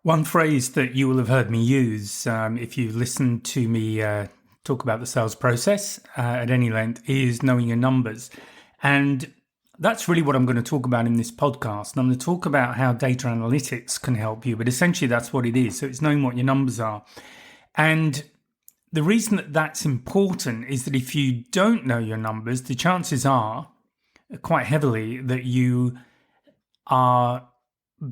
One phrase that you will have heard me use if you listen to me talk about the sales process at any length is knowing your numbers. And that's really what I'm going to talk about in this podcast. And I'm going to talk about how data analytics can help you, but essentially that's what it is. So it's knowing what your numbers are. And the reason that that's important is that if you don't know your numbers, the chances are quite heavily that you are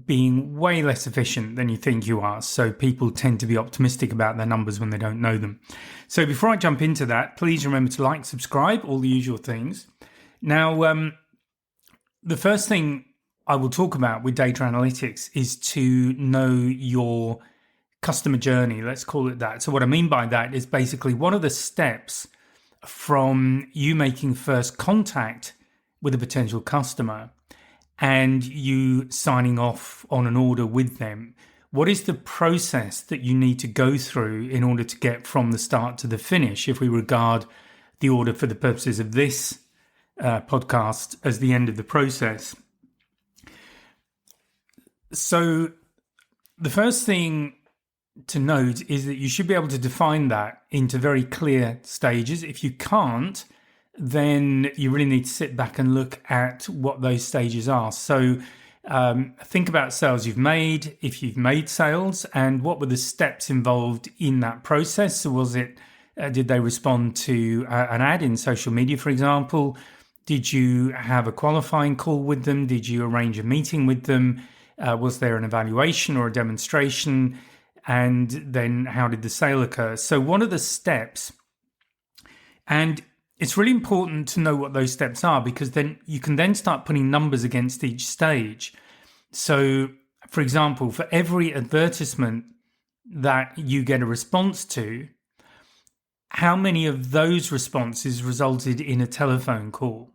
being way less efficient than you think you are. So people tend to be optimistic about their numbers when they don't know them. So before I jump into that, please remember to like, subscribe, all the usual things. Now, the first thing I will talk about with data analytics is to know your customer journey, let's call it that. So what I mean by that is basically what are the steps from you making first contact with a potential customer and you signing off on an order with them. What is the process that you need to go through in order to get from the start to the finish, if we regard the order for the purposes of this podcast as the end of the process? So the first thing to note is that you should be able to define that into very clear stages. If you can't, then you really need to sit back and look at what those stages are. So think about sales you've made, if you've made sales, and what were the steps involved in that process. So was it, did they respond to an ad in social media, for example? Did you have a qualifying call with them? Did you arrange a meeting with them? Was there an evaluation or a demonstration? And then how did the sale occur? So what are the steps? And it's really important to know what those steps are, because then you can then start putting numbers against each stage. So, for example, for every advertisement that you get a response to, how many of those responses resulted in a telephone call?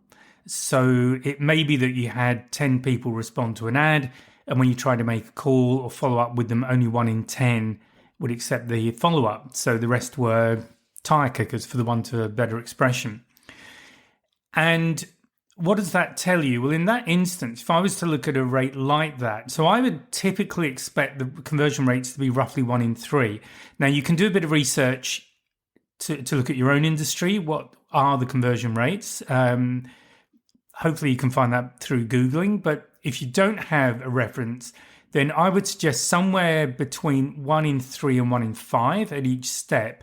So it may be that you had 10 people respond to an ad, and when you try to make a call or follow up with them, only 1 in 10 would accept the follow-up. So the rest were tire kickers, for the want of a better expression. And what does that tell you? Well, in that instance, if I was to look at a rate like that, so I would typically expect the conversion rates to be roughly 1 in 3. Now, you can do a bit of research to look at your own industry. What are the conversion rates? Hopefully you can find that through Googling. But if you don't have a reference, then I would suggest somewhere between 1 in 3 and 1 in 5 at each step.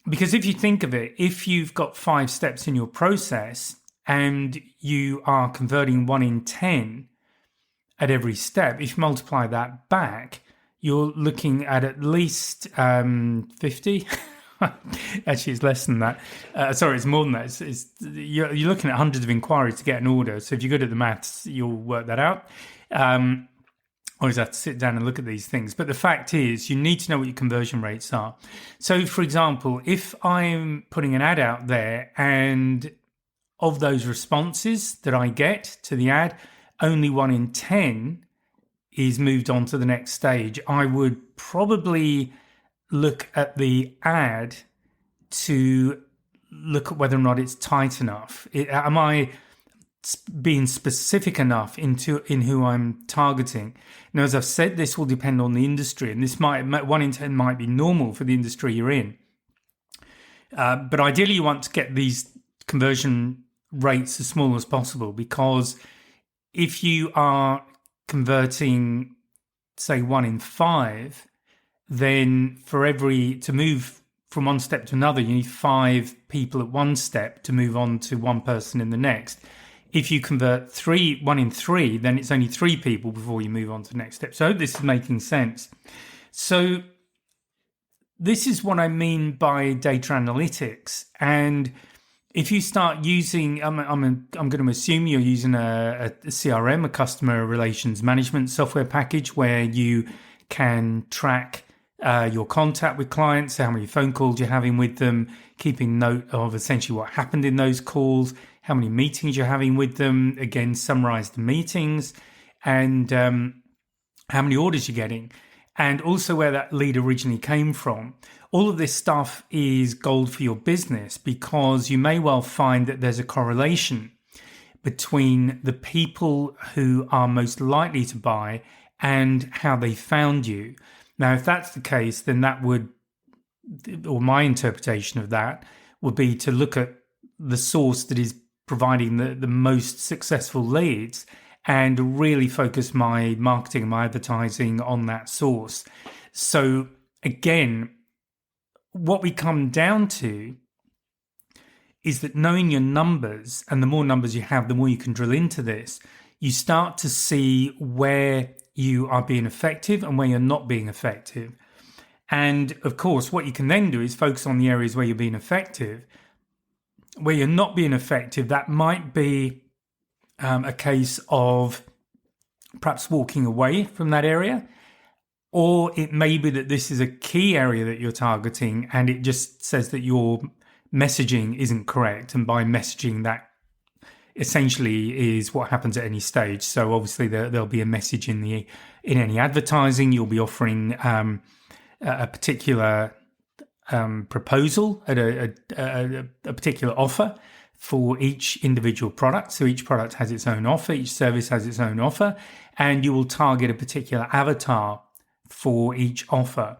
Because if you think of it, if you've got 5 steps in your process and you are converting 1 in 10 at every step, if you multiply that back, you're looking at least 50. Actually, it's less than that. Sorry, it's more than that. You're looking at hundreds of inquiries to get an order. So if you're good at the maths, you'll work that out. Always have to sit down and look at these things. But the fact is, you need to know what your conversion rates are. So, for example, if I'm putting an ad out there and of those responses that I get to the ad, only 1 in 10 is moved on to the next stage, I would probably look at the ad to look at whether or not it's tight enough. Am I being specific enough in who I'm targeting? Now, as I've said, this will depend on the industry, and this 1 in 10 might be normal for the industry you're in. But ideally, you want to get these conversion rates as small as possible, because if you are converting, say, 1 in 5, then to move from one step to another, you need 5 people at one step to move on to one person in the next. If you convert 1 in 3, then it's only 3 people before you move on to the next step. So I hope this is making sense. So this is what I mean by data analytics. And if you start using, I'm going to assume you're using a CRM, a customer relations management software package, where you can track your contact with clients, how many phone calls you're having with them, keeping note of essentially what happened in those calls, how many meetings you're having with them, again, summarize the meetings, and how many orders you're getting, and also where that lead originally came from. All of this stuff is gold for your business, because you may well find that there's a correlation between the people who are most likely to buy and how they found you. Now, if that's the case, then that would, or my interpretation of that would be to look at the source that is providing the most successful leads and really focus my marketing, my advertising on that source. So again, what we come down to is that knowing your numbers, and the more numbers you have, the more you can drill into this, you start to see where you are being effective and where you're not being effective. And of course, what you can then do is focus on the areas where you're being effective. Where you're not being effective, that might be a case of perhaps walking away from that area, or it may be that this is a key area that you're targeting and it just says that your messaging isn't correct. And by messaging, that essentially is what happens at any stage. So obviously there'll be a message in any advertising. You'll be offering a particular proposal at a particular offer for each individual product. So each product has its own offer, each service has its own offer, and you will target a particular avatar for each offer.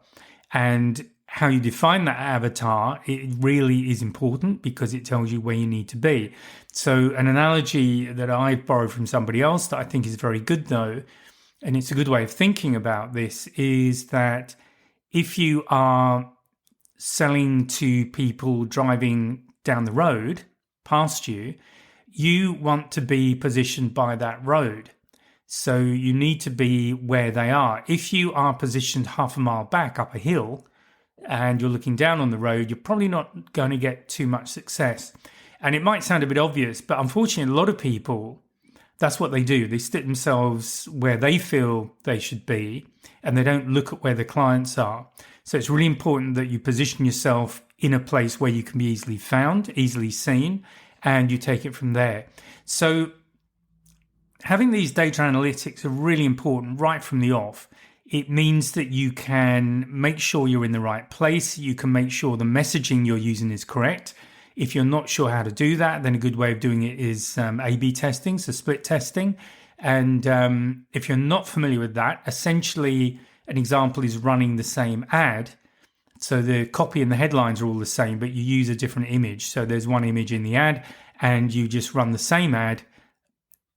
And how you define that avatar, it really is important because it tells you where you need to be. So an analogy that I've borrowed from somebody else that I think is very good though, and it's a good way of thinking about this, is that if you are selling to people driving down the road past you, you want to be positioned by that road. So you need to be where they are. If you are positioned half a mile back up a hill and you're looking down on the road, you're probably not going to get too much success. And it might sound a bit obvious, but unfortunately, a lot of people, that's what they do. They stick themselves where they feel they should be, and they don't look at where the clients are. So it's really important that you position yourself in a place where you can be easily found, easily seen, and you take it from there. So having these data analytics are really important right from the off. It means that you can make sure you're in the right place. You can make sure the messaging you're using is correct. If you're not sure how to do that, then a good way of doing it is A/B testing, so split testing. And if you're not familiar with that, essentially an example is running the same ad. So the copy and the headlines are all the same, but you use a different image. So there's one image in the ad and you just run the same ad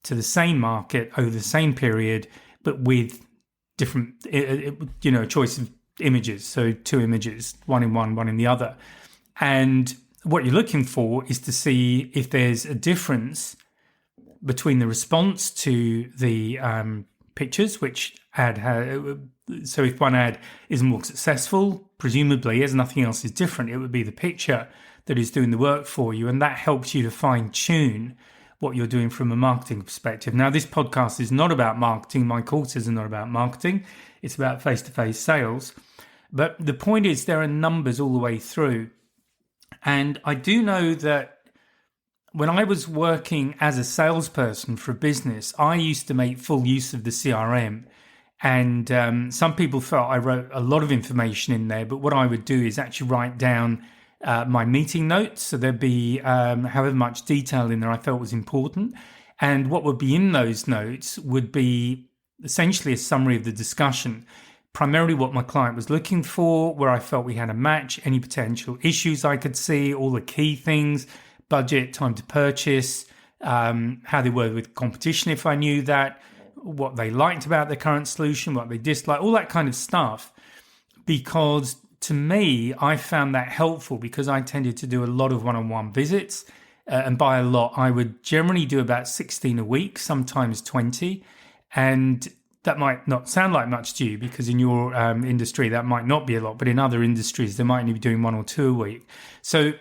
to the same market over the same period, but with different, choice of images. So two images, one in one in the other. And what you're looking for is to see if there's a difference between the response to the pictures, which ad has. So if one ad is more successful, presumably as nothing else is different, it would be the picture that is doing the work for you. And that helps you to fine tune what you're doing from a marketing perspective. Now, this podcast is not about marketing. My courses are not about marketing. It's about face-to-face sales. But the point is there are numbers all the way through. And I do know that when I was working as a salesperson for a business, I used to make full use of the CRM. And some people felt I wrote a lot of information in there, but what I would do is actually write down my meeting notes. So there'd be however much detail in there I felt was important. And what would be in those notes would be essentially a summary of the discussion, primarily what my client was looking for, where I felt we had a match, any potential issues I could see, all the key things, budget, time to purchase, how they were with competition if I knew that, what they liked about their current solution, what they disliked, all that kind of stuff. Because to me, I found that helpful because I tended to do a lot of one-on-one visits. And by a lot, I would generally do about 16 a week, sometimes 20. And that might not sound like much to you because in your industry, that might not be a lot. But in other industries, they might only be doing 1 or 2 a week. So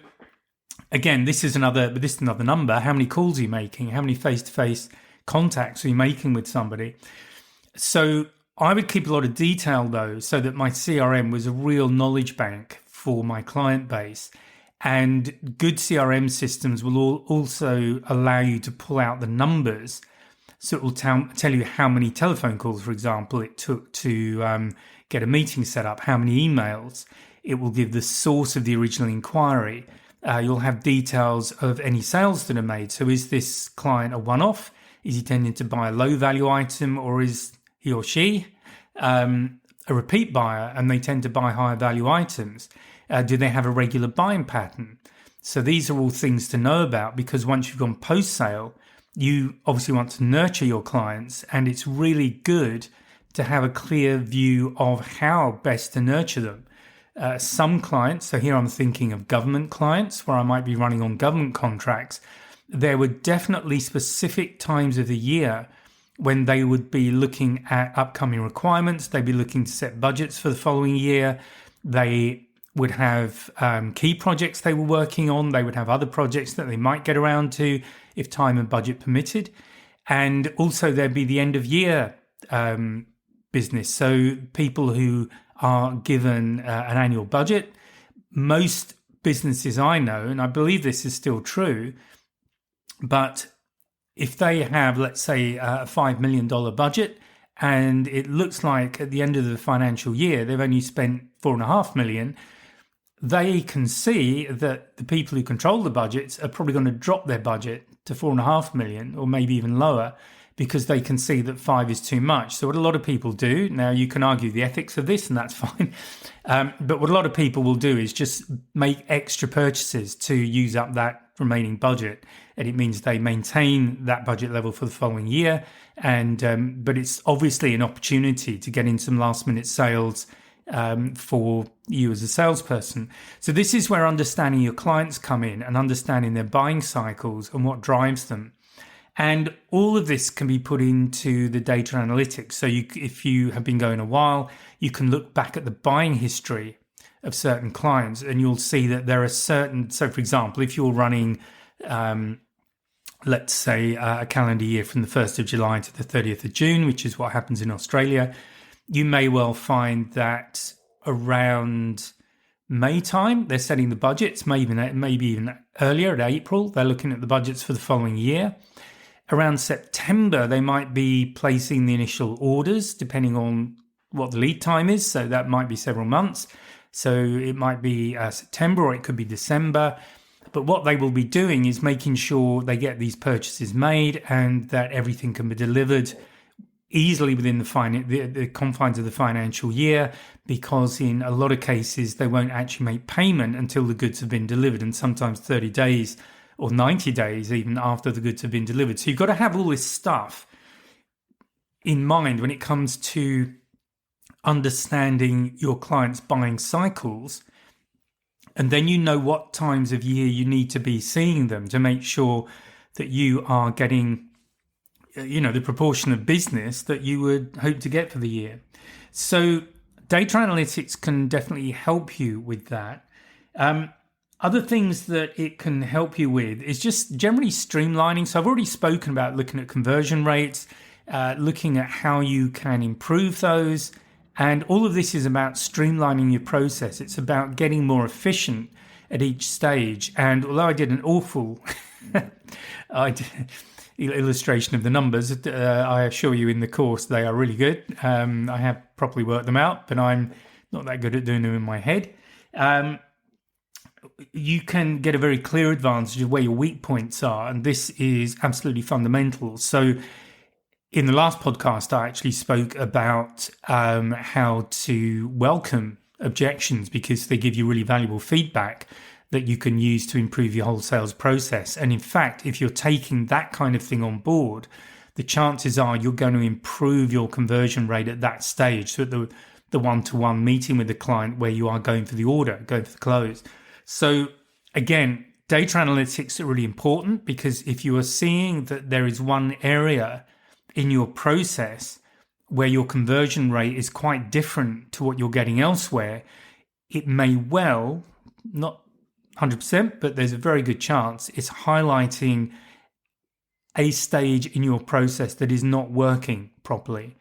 again, this is another number. How many calls are you making? How many face-to-face contacts are you making with somebody? So I would keep a lot of detail though, so that my CRM was a real knowledge bank for my client base. And good CRM systems will also allow you to pull out the numbers. So it will tell you how many telephone calls, for example, it took to get a meeting set up, how many emails. It will give the source of the original inquiry. You'll have details of any sales that are made. So is this client a one-off? Is he tending to buy a low-value item, or is he or she a repeat buyer and they tend to buy higher value items? Do they have a regular buying pattern? So these are all things to know about, because once you've gone post-sale, you obviously want to nurture your clients, and it's really good to have a clear view of how best to nurture them. Some clients, so here I'm thinking of government clients where I might be running on government contracts, there were definitely specific times of the year when they would be looking at upcoming requirements. They'd be looking to set budgets for the following year. They would have key projects they were working on. They would have other projects that they might get around to if time and budget permitted. And also there'd be the end of year business. So people who are given an annual budget, most businesses I know, and I believe this is still true, but if they have, let's say, a $5 million budget, and it looks like at the end of the financial year, they've only spent $4.5 million, they can see that the people who control the budgets are probably going to drop their budget to $4.5 million, or maybe even lower, because they can see that 5 is too much. So what a lot of people do, now you can argue the ethics of this, and that's fine, but what a lot of people will do is just make extra purchases to use up that remaining budget, and it means they maintain that budget level for the following year. And but it's obviously an opportunity to get in some last minute sales for you as a salesperson. So this is where understanding your clients come in, and understanding their buying cycles and what drives them. And all of this can be put into the data analytics. So if you have been going a while, you can look back at the buying history of certain clients, and you'll see that there are certain, so for example, if you're running, let's say a calendar year from the 1st of July to the 30th of June, which is what happens in Australia, you may well find that around May time, they're setting the budgets, maybe even earlier at April, they're looking at the budgets for the following year. Around September, they might be placing the initial orders, depending on what the lead time is. So that might be several months. So it might be September, or it could be December. But what they will be doing is making sure they get these purchases made and that everything can be delivered easily within the confines of the financial year, because in a lot of cases, they won't actually make payment until the goods have been delivered, and sometimes 30 days or 90 days even after the goods have been delivered. So you've got to have all this stuff in mind when it comes to understanding your clients' buying cycles. And then you know what times of year you need to be seeing them to make sure that you are getting, the proportion of business that you would hope to get for the year. So data analytics can definitely help you with that. Other things that it can help you with is just generally streamlining. So I've already spoken about looking at conversion rates, looking at how you can improve those. And all of this is about streamlining your process. It's about getting more efficient at each stage. And although I did an awful illustration of the numbers, I assure you in the course they are really good. I have properly worked them out, but I'm not that good at doing them in my head. You can get a very clear advantage of where your weak points are, and this is absolutely fundamental. So in the last podcast, I actually spoke about how to welcome objections, because they give you really valuable feedback that you can use to improve your whole sales process. And in fact, if you're taking that kind of thing on board, the chances are you're going to improve your conversion rate at that stage. So at the one-to-one meeting with the client where you are going for the order, going for the close. So again, data analytics are really important, because if you are seeing that there is one area in your process where your conversion rate is quite different to what you're getting elsewhere, it may well, not 100%, but there's a very good chance it's highlighting a stage in your process that is not working properly.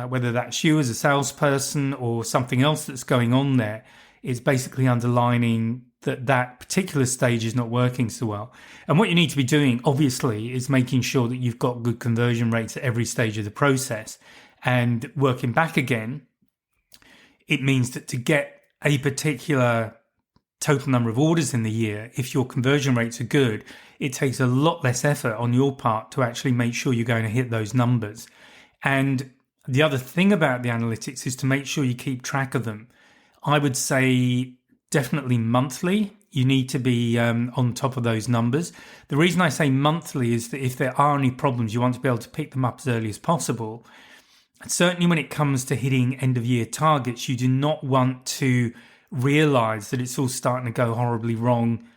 Whether that's you as a salesperson or something else that's going on there, is basically underlining that particular stage is not working so well. And what you need to be doing, obviously, is making sure that you've got good conversion rates at every stage of the process. And working back again, it means that to get a particular total number of orders in the year, if your conversion rates are good, it takes a lot less effort on your part to actually make sure you're going to hit those numbers. And The other thing about the analytics is to make sure you keep track of them. I would say definitely monthly. You need to be on top of those numbers. The reason I say monthly is that if there are any problems, you want to be able to pick them up as early as possible. And certainly when it comes to hitting end of year targets, you do not want to realize that it's all starting to go horribly wrong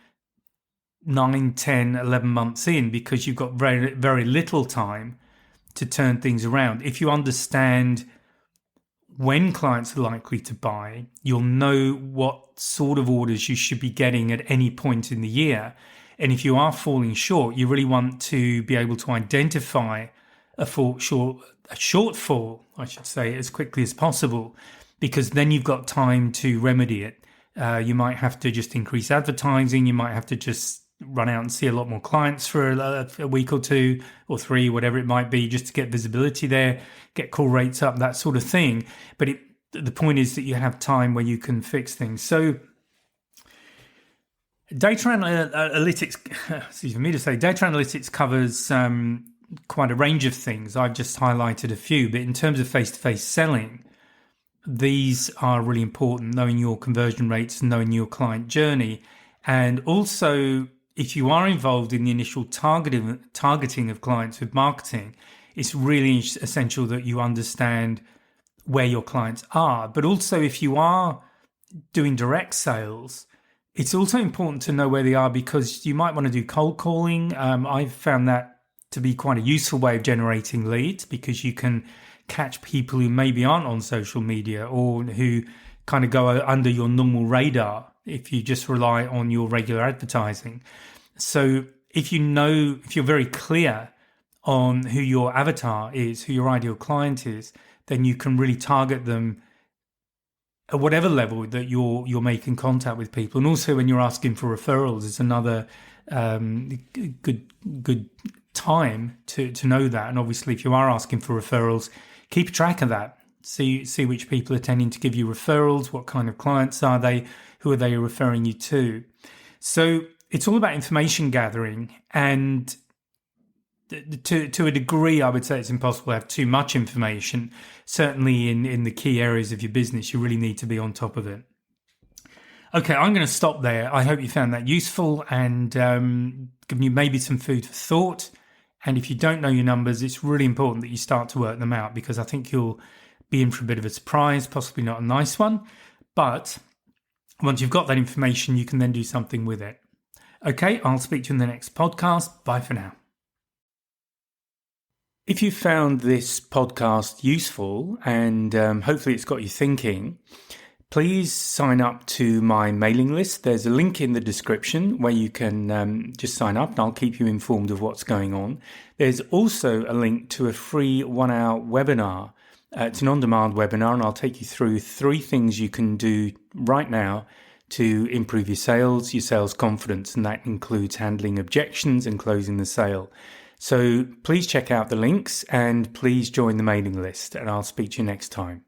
9, 10, 11 months in, because you've got very, very little time to turn things around. If you understand when clients are likely to buy, you'll know what sort of orders you should be getting at any point in the year. And if you are falling short, you really want to be able to identify a shortfall, I should say, as quickly as possible, because then you've got time to remedy it. You might have to just increase advertising. You might have to just run out and see a lot more clients for a week or 2 or 3, whatever it might be, just to get visibility there, get call rates up, that sort of thing. But the point is that you have time where you can fix things. So data analytics, excuse me to say, data analytics covers quite a range of things. I've just highlighted a few, but in terms of face-to-face selling, these are really important, knowing your conversion rates, knowing your client journey. And also, if you are involved in the initial targeting of clients with marketing, it's really essential that you understand where your clients are. But also, if you are doing direct sales, it's also important to know where they are, because you might want to do cold calling. I've found that to be quite a useful way of generating leads, because you can catch people who maybe aren't on social media or who kind of go under your normal radar if you just rely on your regular advertising. So if you're very clear on who your avatar is, who your ideal client is, then you can really target them at whatever level that you're making contact with people. And also when you're asking for referrals, it's another good time to know that. And obviously if you are asking for referrals, keep track of that. See which people are tending to give you referrals, what kind of clients are they, who are they referring you to. So it's all about information gathering, and to a degree, I would say it's impossible to have too much information. Certainly in the key areas of your business, you really need to be on top of it. Okay, I'm going to stop there. I hope you found that useful and given you maybe some food for thought. And if you don't know your numbers, it's really important that you start to work them out, because I think you'll be in for a bit of a surprise, possibly not a nice one. But once you've got that information, you can then do something with it. Okay, I'll speak to you in the next podcast. Bye for now. If you found this podcast useful and hopefully it's got you thinking, please sign up to my mailing list. There's a link in the description where you can just sign up, and I'll keep you informed of what's going on. There's also a link to a free 1-hour webinar. It's an on-demand webinar, and I'll take you through 3 things you can do right now to improve your sales confidence, and that includes handling objections and closing the sale. So please check out the links and please join the mailing list, and I'll speak to you next time.